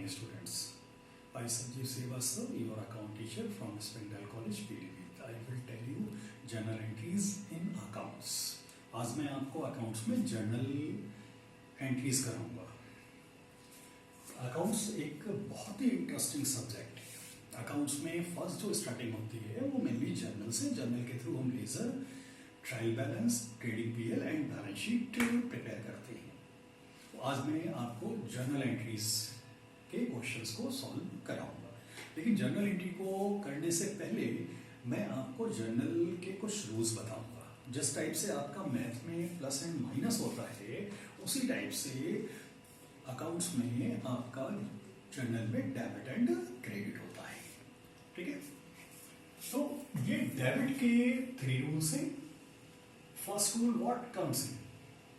morning, students. I, Sanjeev Srivastava, your account teacher from Springdale College, Pीलीभीत. I will tell you journal entries in accounts. आज मैं आपको accounts में journal entries कराऊंगा. Accounts एक बहुत ही इंटरेस्टिंग सब्जेक्ट है. अकाउंट्स में फर्स्ट जो स्टार्टिंग होती है वो मेनली जर्नल से. जर्नल के थ्रू हम ledger, trial balance, trading PL and balance sheet prepare करते हैं. तो आज मैं आपको जर्नल एंट्रीज के क्वेश्चंस को सॉल्व कराऊंगा. लेकिन जर्नल एंट्री को करने से पहले मैं आपको जर्नल के कुछ रूल्स बताऊंगा. जिस टाइप से आपका मैथ में प्लस एंड माइनस होता है उसी टाइप से अकाउंट्स में आपका जर्नल में डेबिट एंड क्रेडिट होता है. ठीक है. तो ये डेबिट के 3 रूल्स हैं. First rule what comes in,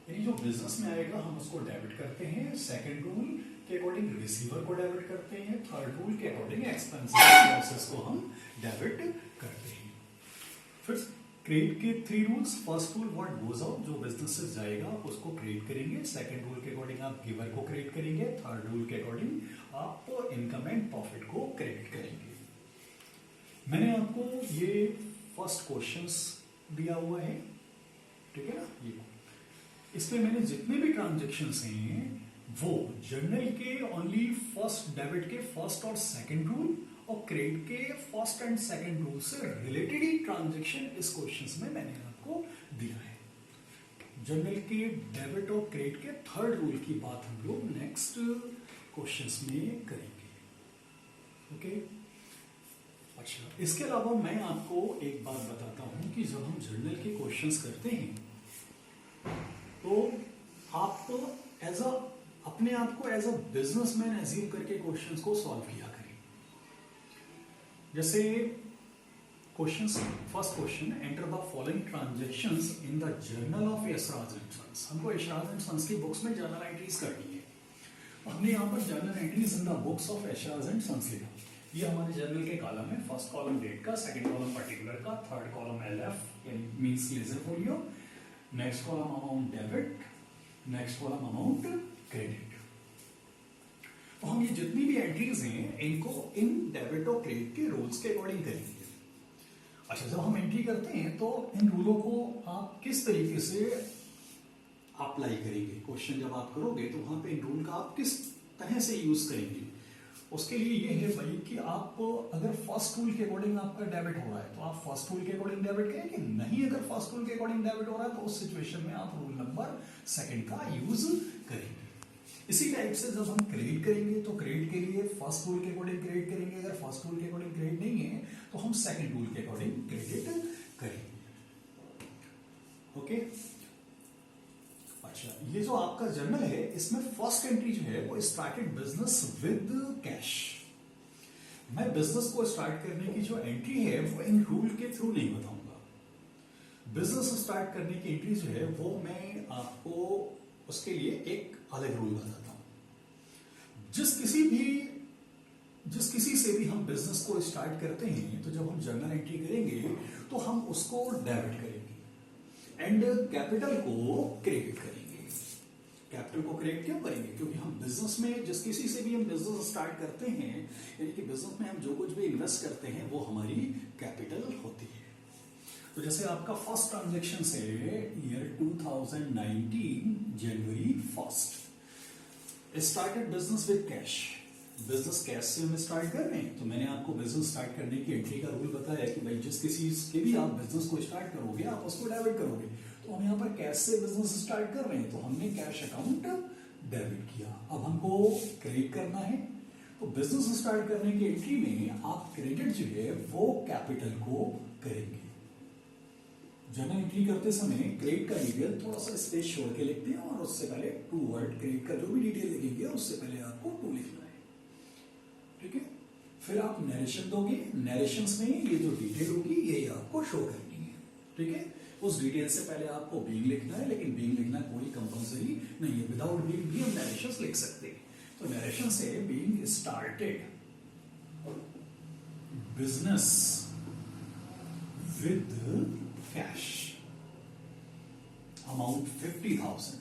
यानी जो बिजनेस में आएगा हम उसको डेबिट करते हैं. सेकंड रूल के अकॉर्डिंग रिसीवर को डेबिट करते हैं. थर्ड रूल के अकॉर्डिंग एक्सपेंसेस को हम डेबिट करते हैं. फिर क्रेडिट के 3 rules. First rule what goes out, जो बिजनेस से जाएगा आप उसको क्रेडिट करेंगे. सेकंड रूल के अकॉर्डिंग आप गिवर को क्रेडिट करेंगे. थर्ड रूल के अकॉर्डिंग आप इनकम एंड प्रॉफिट को क्रेडिट करेंगे. मैंने आपको ये फर्स्ट क्वेश्चंस दिया हुआ है. ठीक है ना. ये इसमें मैंने जितने भी ट्रांजेक्शन्स हैं वो जर्नल के ओनली फर्स्ट डेबिट के फर्स्ट और सेकंड रूल और क्रेडिट के फर्स्ट एंड सेकंड रूल से रिलेटेड ही ट्रांजेक्शन इस क्वेश्चंस में मैंने आपको दिया है. जर्नल के डेबिट और क्रेडिट के थर्ड रूल की बात हम लोग नेक्स्ट क्वेश्चंस में करेंगे. ओके. अच्छा, इसके अलावा मैं आपको एक बात बताता हूं कि जब हम जर्नल के क्वेश्चंस करते हैं तो आप अपने आप को एज अ बिजनेसमैन एज्यूम करके क्वेश्चंस को सॉल्व किया करें. जैसे questions, first question, enter the following transactions in the journal of Yashraj and sons. हमको यशराज एंड सन्स की बुक्स में जर्नल एंट्रीज करनी है. हमने यहाँ पर journal entries in the books of Yashraj and sons लिखा. ये हमारे जर्नल के कॉलम है. फर्स्ट कॉलम डेट का, सेकंड कॉलम पर्टिकुलर का, third column LF means ledger folio, next column amount debit, next column amount credit. तो हम ये जितनी भी एंट्रीज हैं इनको इन डेबिट और क्रेडिट के रूल्स के अकॉर्डिंग करेंगे. अच्छा, जब हम एंट्री करते हैं तो इन रूलों को आप किस तरीके से अप्लाई करेंगे. क्वेश्चन जब आप करोगे तो वहां पे इन रूल का आप किस तरह से यूज करेंगे. उसके लिए ये है भाई कि आप अगर फर्स्ट रूल के अकॉर्डिंग आपका डेबिट हो रहा है तो आप फर्स्ट रूल के अकॉर्डिंग डेबिट करेंगे. नहीं, अगर फर्स्ट रूल के अकॉर्डिंग डेबिट हो रहा है तो उस सिचुएशन में आप रूल नंबर सेकंड का यूज करेंगे. इसी टाइप से जब हम क्रेडिट करेंगे तो क्रेडिट के लिए फर्स्ट रूल के अकॉर्डिंग क्रेडिट करेंगे. अगर फर्स्ट रूल के अकॉर्डिंग क्रेडिट नहीं है तो हम सेकंड रूल के अकॉर्डिंग क्रेडिट करेंगे. ओके. अच्छा, ये जो आपका जर्नल है इसमें फर्स्ट एंट्री जो है वो स्टार्टेड बिजनेस विद कैश. मैं बिजनेस को स्टार्ट करने की जो एंट्री है वो इन रूल के थ्रू नहीं बताऊंगा. बिजनेस स्टार्ट करने की एंट्री जो है वो मैं आपको उसके लिए एक अलग रूल बताता हूं. जिस किसी से भी हम बिजनेस को स्टार्ट करते हैं तो जब हम जर्नल एंट्री करेंगे तो हम उसको डेबिट करेंगे एंड कैपिटल को क्रेडिट करेंगे. कैपिटल को क्रेडिट क्यों करेंगे? क्योंकि हम बिजनेस में जिस किसी से भी हम बिजनेस स्टार्ट करते हैं, यानी कि बिजनेस में हम जो कुछ भी इन्वेस्ट करते हैं वो हमारी कैपिटल होती है. तो जैसे आपका फर्स्ट ट्रांजैक्शन है year 2019 January 1, started business with cash. Business cash से हम स्टार्ट कर रहे हैं तो मैंने आपको बिजनेस स्टार्ट करने की एंट्री का रूल बताया कि भाई जिस किसी के भी आप बिजनेस को स्टार्ट करोगे आप उसको डेबिट करोगे. तो हम यहाँ पर कैश से बिजनेस स्टार्ट कर रहे हैं तो हमने कैश अकाउंट डेबिट किया. अब हमको क्रेडिट करना है तो बिजनेस स्टार्ट करने की एंट्री में आप क्रेडिट जो है वो कैपिटल को करेंगे. जर्नल एंट्री करते समय क्रेडिट का डिटेल थोड़ा सा स्पेस छोड़ के लिखते हैं और उससे पहले 2 वर्ड क्रेडिट का जो भी डिटेल लिखेंगे उससे पहले आपको 2 लिखना है. ठीक है. फिर आप नरेशन दोगे. नरेशंस में ये जो डिटेल होगी ये आपको शो करनी है. ठीक है. उस डिटेल से पहले आपको बीइंग लिखना है, लेकिन बीइंग लिखना कोई कंपलसरी नहीं है. विदाउट बीइंग भी हम नरेशंस लिख सकते हैं. तो नरेशन से being started business with cash amount 50,000.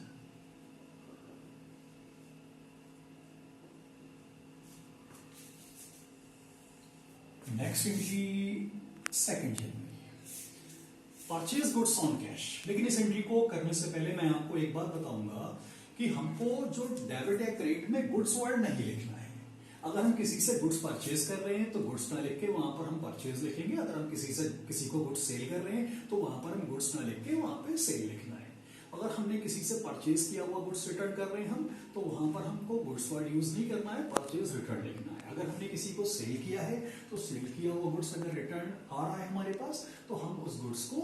Next entry 2 January, purchase goods on cash. लेकिन इस एंट्री को करने से पहले मैं आपको एक बात बताऊंगा कि हमको जो डेबिट या क्रेडिट में गुड्स वर्ड नहीं लिखना है। अगर हम किसी से गुड्स परचेज कर रहे हैं तो गुड्स ना लिख के वहां पर हम परचेज लिखेंगे। अगर हम किसी को गुड्स सेल कर रहे हैं तो वहां पर हम गुड्स ना लिख के वहां पे सेल लिखना है। अगर हमने किसी से परचेज किया हुआ गुड्स रिटर्न कर रहे हैं हम, तो वहां पर हमको गुड्स वर्ड यूज नहीं करना है, परचेज रिटर्न लिखना है। अगर हमने किसी को सेल किया है तो सेल किया हुआ गुड्स अगर रिटर्न आ रहा है हमारे पास तो हम उस गुड्स को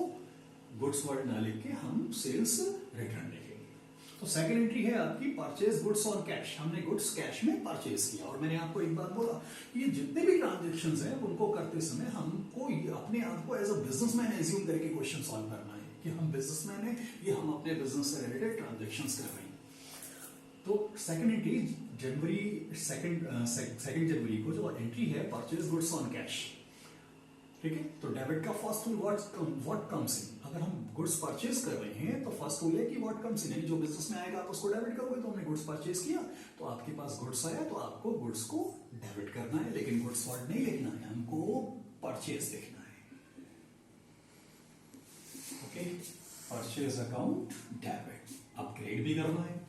गुड्स वर्ड ना लिख के हम सेल्स रिटर्न लिखेंगे। तो सेकंड एंट्री है आपकी परचेज गुड्स ऑन कैश। हमने गुड्स कैश में परचेज किया। और मैंने आपको एक बात बोला कि ये जितने भी ट्रांजेक्शंस हैं उनको करते समय हमको अपने आप को एज अ बिजनेसमैन एज्यूम करके क्वेश्चन सॉल्व करना है कि हम बिजनेसमैन हैं, ये हम अपने बिजनेस से रिलेटेड ट्रांजेक्शंस कर रहे हैं। तो सेकंड एंट्री सेकंड जनवरी को जो एंट्री है परचेज गुड्स ऑन कैश, ठीक है। तो डेबिट का फर्स्ट रूल व्हाट कम्स इन। अगर हम गुड्स परचेज कर रहे हैं तो फर्स्ट रूल है कि व्हाट कम्स इन, यानी जो बिजनेस में आएगा आप उसको डेबिट करोगे। तो हमने गुड्स परचेज किया तो आपके पास गुड्स आया तो आपको गुड्स को डेबिट करना है, लेकिन गुड्स वर्ड नहीं लिखना है, हमको परचेज लिखना है। Okay, purchase account debit. अब क्रेडिट भी करना है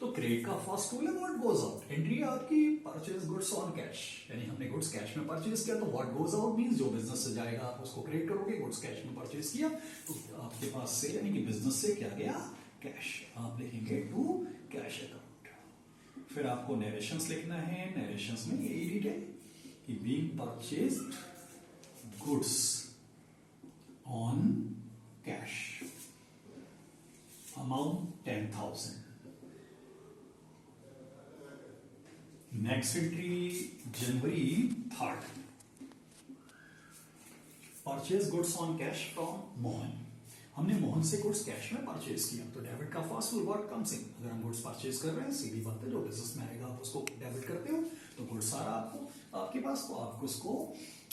तो क्रेडिट का फर्स्ट रूल है व्हाट गोज आउट। एंट्री है आपकी परचेज गुड्स ऑन कैश, यानी हमने गुड्स कैश में परचेज किया तो व्हाट गोज आउट मींस जो बिजनेस से जाएगा आप उसको क्रेडिट करोगे। गुड्स कैश में परचेज किया तो आपके पास से यानी कि बिजनेस से क्या गया, कैश। आप लिखेंगे टू कैश अकाउंट। फिर आपको नरेशंस लिखना है। नरेशंस में यही डिटेल कि being purchased goods on cash, amount 10,000। Next entry January 3rd, purchase goods on cash from Mohan. हमने मोहन से गुड्स कैश में परचेज किया तो डेबिट का फर्स्ट रूल व्हाट कम्स इन। अगर हम गुड्स परचेज कर रहे हैं सीधी बात है, जो बिजनेस में आएगा आप उसको डेबिट करते हो। तो गुड्स आ रहा आपको आपके पास तो आपको उसको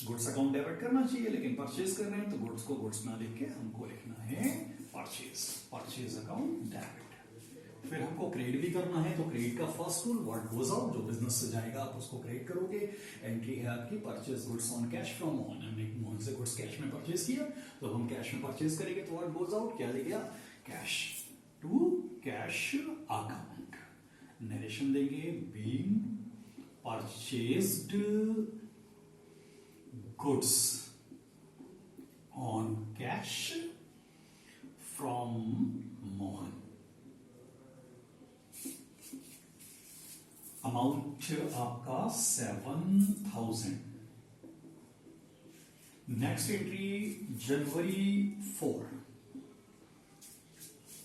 गुड्स अकाउंट डेबिट करना चाहिए, लेकिन परचेज कर रहे हैं तो गुड्स को गुड्स ना लिख के हमको लिखना है परचेज अकाउंट डेबिट। फिर हमको क्रेडिट भी करना है तो क्रेडिट का first rule what goes out, जो बिजनेस से जाएगा आप उसको क्रेडिट करोगे। एंट्री है आपकी purchase goods on cash from Mohan. हमने मोहन से गुड्स कैश में परचेज किया तो हम कैश में परचेज करेंगे तो व्हाट गोज आउट, क्या लिख गया, cash to cash account. Narration देंगे being purchased goods on cash from Mohan, amount आपका 7,000। Next entry January 4,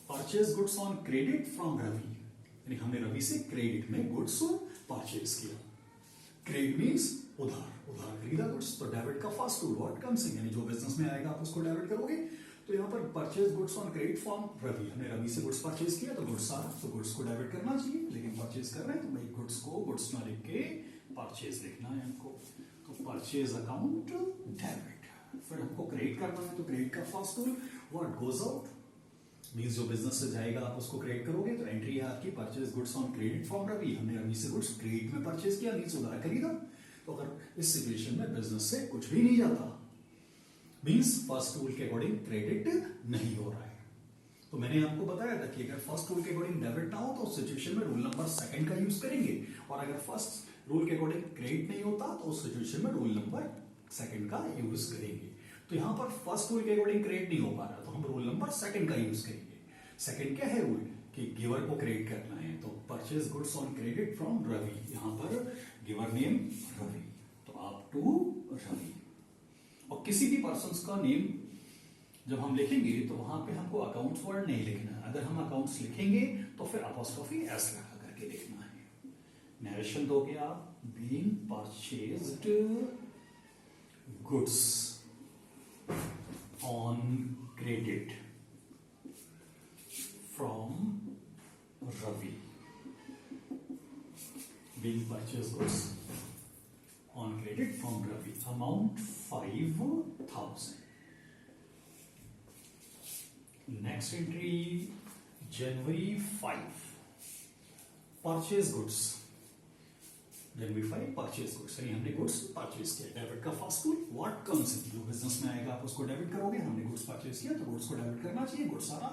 purchase goods on credit from Ravi. यानी हमने रवि से क्रेडिट में गुड्स परचेज किया। क्रेडिट मीन्स उधार खरीदा गुड्स। तो डेबिट का first rule what comes in, यानी जो बिजनेस में आएगा आप उसको डेबिट करोगे। तो यहाँ पर purchase goods on credit from Ravi, हमने रवि से गुड्स परचेज किया तो गुड्स आ रहा तो गुड्स को डेबिट करना चाहिए, लेकिन परचेज कर रहे हैं तो भाई गुड्स को गुड्स ना लिख के परचेज लिखना है हमको। तो परचेज अकाउंट डेबिट। फिर हमको क्रेडिट करना है तो क्रेडिट का first rule what goes out means जो बिजनेस से जाएगा आप उसको क्रेडिट करोगे। तो एंट्री है आपकी purchase goods on credit from Ravi. हमने रवि से गुड्स क्रेडिट में परचेज किया मींस उधार खरीदा। तो अगर इस सिचुएशन में बिजनेस से कुछ भी नहीं जाता मींस फर्स्ट रूल के अकॉर्डिंग क्रेडिट नहीं हो रहा है। तो मैंने आपको बताया था कि अगर फर्स्ट रूल के अकॉर्डिंग डेबिट ना हो तो उस सिचुएशन में रूल नंबर 2 का यूज करेंगे, और अगर फर्स्ट रूल के अकॉर्डिंग क्रेडिट नहीं होता तो उस सिचुएशन में रूल नंबर 2 का यूज करेंगे। तो यहां पर फर्स्ट रूल के अकॉर्डिंग क्रेडिट नहीं हो पा रहा तो हम रूल नंबर 2 का यूज करेंगे। सेकंड क्या है रूल कि गिवर को क्रेडिट करना है, तो purchase goods on credit from Ravi. यहां पर गिवर नेम रवि, तो आप टू रवि। और किसी भी पर्सन का नेम जब हम लिखेंगे तो वहां पे हमको अकाउंट्स वर्ड नहीं लिखना है। अगर हम अकाउंट्स लिखेंगे तो फिर अपॉस्ट्रोफी एस लगा करके लिखना है। नरेशन दो गया being purchased goods on credit from Ravi, being purchased goods on credit from Ravi, amount 5,000. Next entry January 5, purchase goods then we file purchase goods, यानी हमने गुड्स परचेज किया। डेबिट का first tool what comes in, जो business में आएगा आप उसको debit करोगे। हमने गुड्स परचेज किया तो गुड्स को डेबिट करना चाहिए, गुड्स सारा,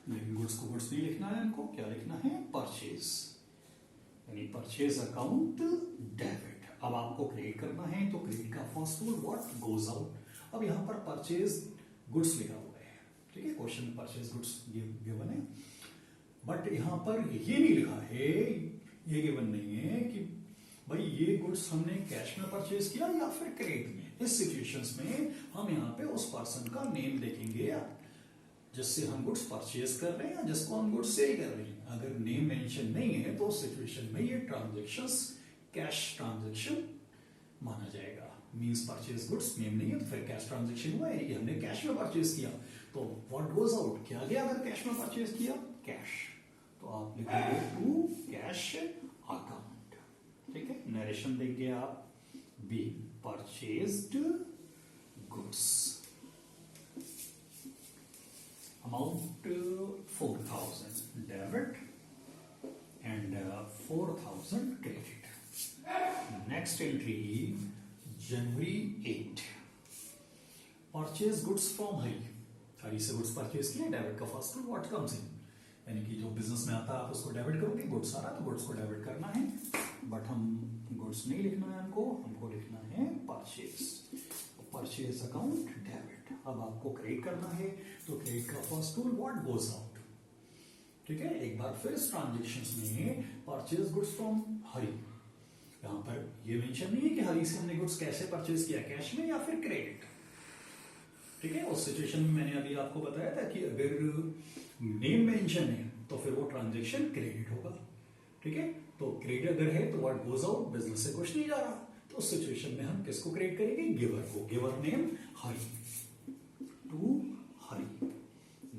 लेकिन गुड्स को गुड्स नहीं लिखना है, हमको क्या लिखना है, परचेज, यानी परचेज अकाउंट डेबिट। अब आपको क्रेडिट करना है तो क्रेडिट का first tool what goes out. अब यहाँ पर परचेज गुड्स लिखा हुआ है, ठीक है, क्वेश्चन में परचेज गुड्स गिवन है, बट यहाँ पर ये नहीं लिखा है, ये गिवन नहीं है कि भाई ये गुड्स हमने कैश में परचेज किया या फिर क्रेडिट में। इस सिचुएशंस में हम यहाँ पे उस पर्सन का नेम देखेंगे जिससे हम गुड्स परचेज कर रहे हैं या जिसको हम गुड्स सेल कर रहे हैं। अगर नेम मेंशन नहीं है तो उस सिचुएशन में ये ट्रांजेक्शंस कैश ट्रांजेक्शन माना जाएगा। मींस परचेज गुड्स, नेम नहीं है तो फिर कैश ट्रांजेक्शन हुआ है, ये हमने कैश में परचेज किया। तो व्हाट गोज आउट, क्या गया अगर कैश में परचेज किया, कैश। तो आप लिखेंगे टू कैश अकाउंट, ठीक है। नरेशन देंगे आप, be purchased goods, amount 4000 debit and 4000 credit. Next entry January 8, purchase goods from Hari, Hari से गुड्स परचेज किए, डेबिट का first tool what comes in, यानी कि जो बिजनेस में आता है आप उसको डेबिट करोगे, गुड्स आ रहा तो गुड्स को डेबिट करना है, बट हम गुड्स नहीं लिखना है, हमको लिखना है परचेज, परचेज अकाउंट डेबिट। अब आपको क्रेडिट करना है तो क्रेडिट का first tool what goes out, ठीक है। एक बार फिर इस ट्रांजेक्शंस में परचेज गुड्स फ्रॉम हरी, यहां पर ये मेंशन नहीं है कि हरी से हमने गुड्स कैसे परचेज किया, कैश में या फिर क्रेडिट, ठीक है। उस सिचुएशन में मैंने अभी आपको बताया था कि अगर नेम मेंशन है तो फिर वो ट्रांजेक्शन क्रेडिट होगा, ठीक है। तो क्रेडिट अगर है तो व्हाट गोज आउट, बिजनेस से कुछ नहीं जा रहा, तो उस सिचुएशन में हम किसको क्रेडिट करेंगे, गिवर को, giver name Hari, to Hari.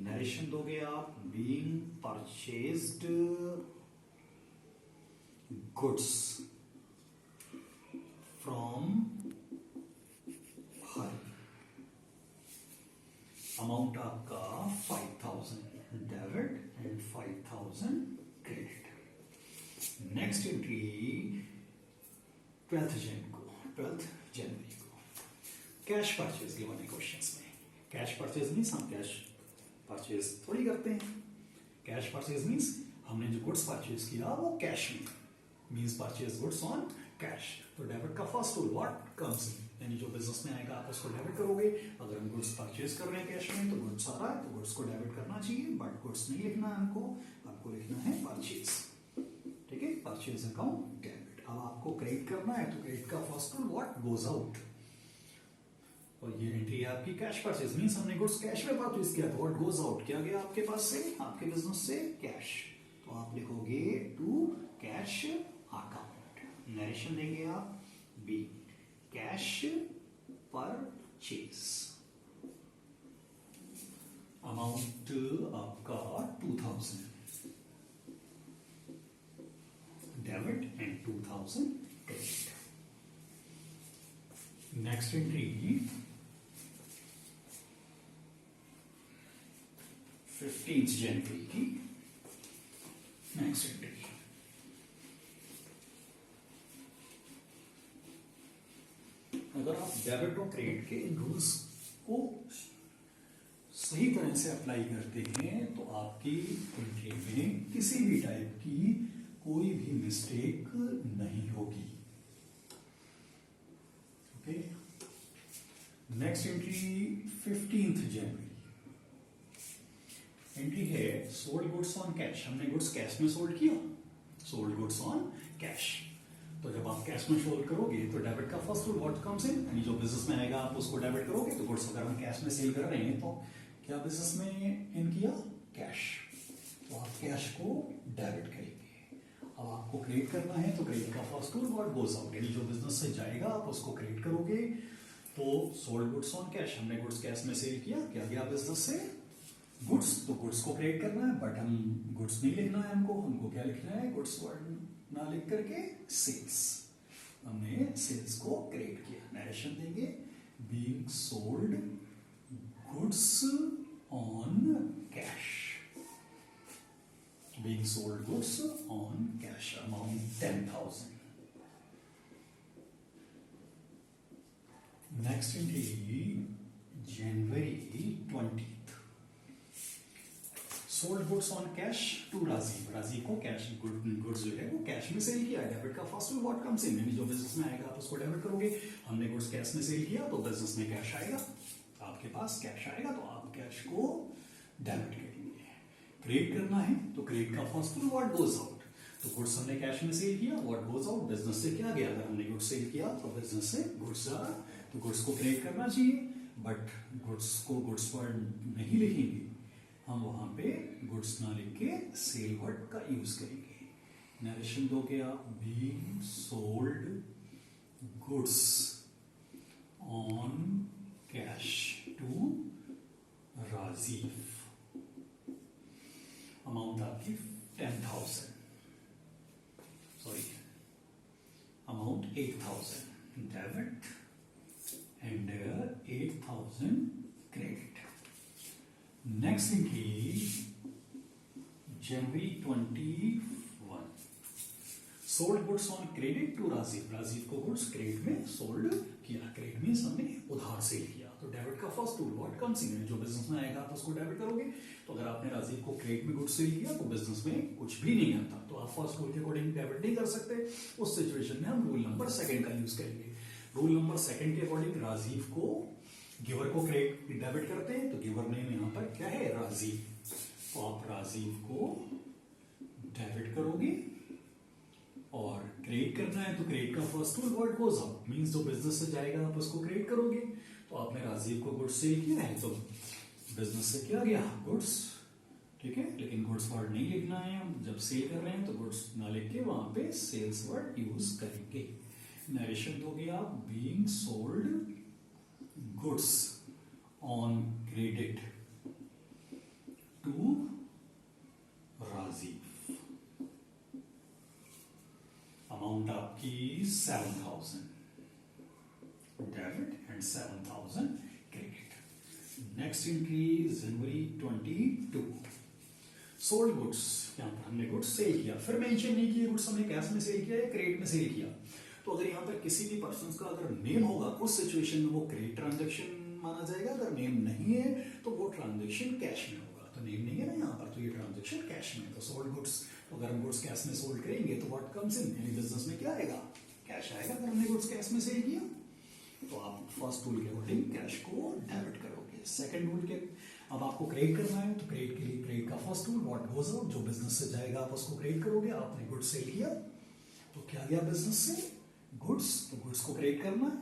Narration दोगे आप, being purchased goods from Hari, amount आपका 5000 debit and 5000 credit. Next entry 12th जनवरी को, कैश परचेज गिवन है क्वेश्चंस में। कैश परचेज मीन्स हम कैश परचेज थोड़ी करते हैं, कैश परचेज मीन्स हमने जो गुड्स परचेज किया वो कैश में, means purchase goods on cash. तो डेबिट का first tool what comes in, यानी जो बिजनेस में आएगा आप उसको डेबिट करोगे। अगर हम गुड्स परचेज कर रहे हैं कैश में तो गुड्स आ रहा है तो गुड्स को डेबिट करना चाहिए, बट गुड्स नहीं लिखना है, हमको लिखना है परचेज, ठीक है, परचेज अकाउंट डेबिट। अब आपको क्रेडिट करना है तो क्रेडिट का first tool what goes out, और ये एंट्री आपकी कैश परचेज मींस हमने गुड्स कैश में परचेज किया तो व्हाट गोज आउट, क्या गया आपके पास से, आपके बिजनेस से, कैश। तो आप लिखोगे टू कैश अकाउंट। नरेशन देंगे आप, बी कैश परचेज, अमाउंट आपका 2000 debit and 2000 credit. Next entry 15th जनवरी की नेक्स्ट एंट्री, अगर आप डेबिट और क्रेडिट के इन रूल्स को सही तरह से अप्लाई करते हैं तो आपकी एंट्री में किसी भी टाइप की कोई भी मिस्टेक नहीं होगी, ओके। नेक्स्ट एंट्री 15th जनवरी, एंट्री है सोल्ड गुड्स ऑन कैश, हमने गुड्स कैश में सोल्ड किया, सोल्ड गुड्स ऑन कैश। तो जब आप कैश में सोल्ड करोगे तो डेबिट का first rule what comes in, यानी जो बिजनेस में आएगा आप उसको डेबिट करोगे। तो गुड्स अगर हम कैश में सेल कर रहे हैं तो क्या बिजनेस में इन किया, कैश, तो आप कैश को डेबिट करेंगे। अब आपको क्रेडिट करना है तो क्रेडिट का first tool what goes out, यानी जो बिजनेस से जाएगा आप उसको क्रेडिट करोगे। तो सोल्ड गुड्स ऑन कैश, हमने गुड्स कैश में सेल किया, क्या गया बिजनेस से, गुड्स, तो गुड्स को क्रेडिट करना है, बट हम गुड्स नहीं लिखना है, हमको क्या लिखना है, गुड्स वर्ड ना लिख करके सेल्स, हमने सेल्स को क्रेडिट किया। नरेशन देंगे, being sold goods on cash, being sold goods on cash, amount 10,000 next entry जनवरी 20th, sold goods on cash to Rajiv. Rajiv को कैश गुड्स जो है वो कैश में सेल किया। डेबिट का first will what comes in, यानी जो बिजनेस में आएगा आप उसको डेबिट करोगे। हमने गुड्स कैश में सेल किया तो बिजनेस में कैश आएगा, आपके पास कैश आएगा तो आप कैश को डेबिट करेंगे। क्रेडिट करना है तो क्रेडिट का first will what goes out, तो गुड्स हमने कैश में सेल किया, व्हाट गोज आउट बिजनेस से क्या गया। अगर हमने गुड्स सेल किया तो बिजनेस से गुड्स जा रहा, तो गुड्स को क्रेडिट करना चाहिए, बट गुड्स को गुड्स वर्ड नहीं लिखेंगे हम, वहां पे गुड्स ना लिख के सेल वर्ड का यूज करेंगे। नरेशन दो क्या, being sold goods on cash to Rajiv, amount आपकी 10,000, sorry amount 8,000 debit and 8,000 credit. Next entry जनवरी 21, sold goods on credit to Rajiv. Rajiv को गुड्स क्रेडिट में सोल्ड किया, क्रेडिट मींस हमने उधार सेल किया, तो डेबिट का first tool what comes in, जो बिजनेस में आएगा आप उसको डेबिट करोगे। तो अगर आपने राजीव को क्रेडिट में गुड्स सेल किया तो बिजनेस में कुछ भी नहीं आता, तो आप फर्स्ट रूल के अकॉर्डिंग डेबिट नहीं कर सकते। उस सिचुएशन में हम रूल नंबर 2 का यूज करेंगे। रूल नंबर 2 के अकॉर्डिंग राजीव को गिवर को क्रेडिट डेबिट करते हैं, तो गिवर नेम यहां पर क्या है, राजीव, तो आप राजीव को डेबिट करोगे। और क्रेडिट करना है तो क्रेडिट का first tool what goes out, means जो बिजनेस से जाएगा आप उसको क्रेडिट करोगे। तो आपने राजीव को गुड्स सेल किया है तो बिजनेस से क्या गया, गुड्स, ठीक है, लेकिन गुड्स वर्ड नहीं लिखना है, हम जब सेल कर रहे हैं तो गुड्स ना लिख के वहां पे सेल्स वर्ड यूज करेंगे। नरेशन दोगे आप, being sold goods on credit to Rajiv, amount आपकी 7,000 debit and 7,000 credit. Next entry जनवरी 22, सोल्ड गुड्स, यहां पर हमने गुड्स सेल किया, फिर मेंशन नहीं किया गुड्स हमने कैश में सेल किया या क्रेडिट में सेल किया। तो अगर यहाँ पर किसी भी पर्सन का अगर नेम होगा उस सिचुएशन में वो क्रेडिट ट्रांजैक्शन माना जाएगा, अगर नेम नहीं है तो वो ट्रांजैक्शन कैश में होगा। तो नेम नहीं है ना यहाँ पर, तो ये ट्रांजैक्शन कैश में है। तो सोल्ड गुड्स, तो अगर हम गुड्स कैश में सोल्ड करेंगे तो व्हाट कम्स इन, यानी बिजनेस में क्या आएगा, कैश आएगा। अगर हमने गुड्स कैश में सेल किया तो आप फर्स्ट रूल के अकॉर्डिंग कैश को डेबिट करोगे। सेकंड रूल के, अब आपको क्रेडिट करना है तो क्रेडिट के लिए क्रेडिट का first rule what goes out, जो बिजनेस से जाएगा आप उसको क्रेडिट करोगे। आपने गुड्स सेल किया तो क्या गया बिजनेस से, गुड्स, तो गुड्स को क्रेडिट करना है,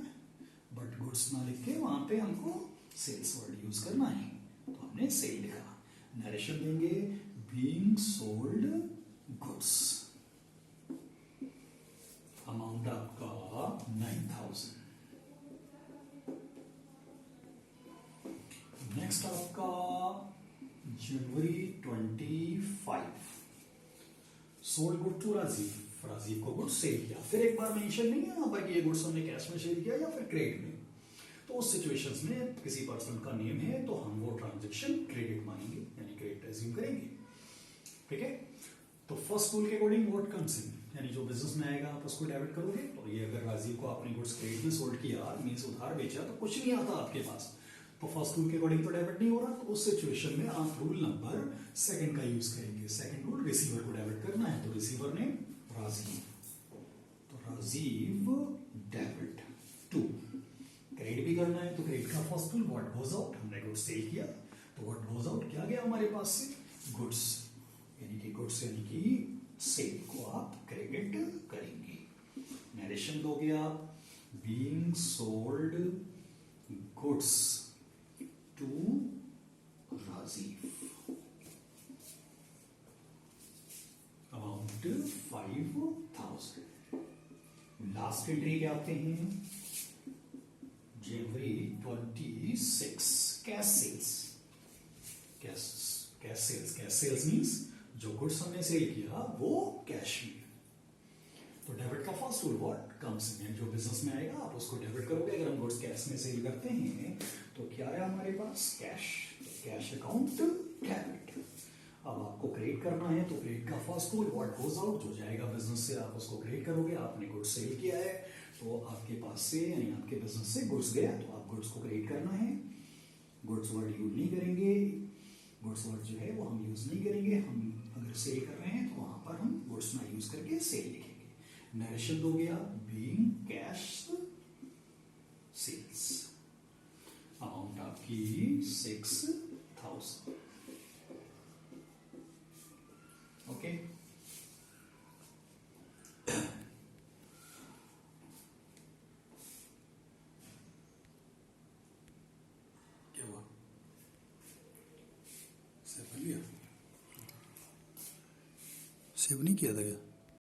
बट गुड्स ना लिख के वहां पे हमको सेल्स वर्ड यूज करना है, तो हमने सेल लिखा। नरेशन देंगे, बीइंग सोल्ड गुड्स, अमाउंट आपका 9,000। नेक्स्ट आपका जनवरी 25, sold good to Rajiv, Rajiv को गुड्स सेल किया। फिर एक बार मेंशन नहीं है यहाँ पर कि ये गुड्स हमने कैश में सेल किया या फिर क्रेडिट में, तो उस सिचुएशंस में किसी पर्सन का नेम है तो हम वो ट्रांजैक्शन क्रेडिट मानेंगे, यानी क्रेडिट एज्यूम करेंगे, ठीक है। तो फर्स्ट रूल के अकॉर्डिंग व्हाट कम्स इन, यानी जो बिजनेस में आएगा आप उसको डेबिट करोगे। तो ये अगर राजीव को आपने गुड्स क्रेडिट में सोल्ड किया, मींस उधार बेचा, तो कुछ नहीं आता आपके पास, तो फर्स्ट रूल के अकॉर्डिंग तो डेबिट नहीं हो रहा। तो उस सिचुएशन में आप रूल नंबर 2 का यूज करेंगे। सेकंड रूल, रिसीवर को डेबिट करना है, तो रिसीवर ने राजीव, तो राजीव डेबिट टू। क्रेडिट भी करना है तो क्रेडिट का first rule what goes out, हमने गुड्स सेल किया तो व्हाट गोज आउट क्या गया हमारे पास से, गुड्स, यानी कि गुड्स यानी कि सेल को आप क्रेडिट करेंगे। नरेशन दोगे आप, being sold goods to Rajiv, amount 5,000। Last entry क्या आते हैं, जनवरी 26, cash sales. Cash sales means जो गुड्स हमने सेल किया वो कैश में, तो डेबिट का first rule what comes in, जो बिजनेस में आएगा आप उसको डेबिट करोगे। अगर हम गुड्स कैश में सेल करते हैं तो क्या है हमारे पास, कैश, तो कैश अकाउंट डेबिट। अब आपको क्रेडिट करना है तो क्रेडिट का first rule what goes out, जो जाएगा बिजनेस से आप उसको क्रेडिट करोगे। आपने गुड्स सेल किया है तो आपके पास से यानी आपके बिजनेस से गुड्स गया तो आप गुड्स को क्रेडिट करना है। गुड्स वर्ड यूज नहीं करेंगे, गुड्स वर्ड जो है वो हम यूज नहीं करेंगे। हम अगर सेल कर रहे हैं तो वहां पर हम गुड्स ना यूज करके सेल लिखेंगे। नरेशन दोगे आप बीइंग कैश सेल्स। अमाउंट आपकी 6,000। ओके, क्या हुआ? सेव कर लिया? सेव नहीं किया था क्या?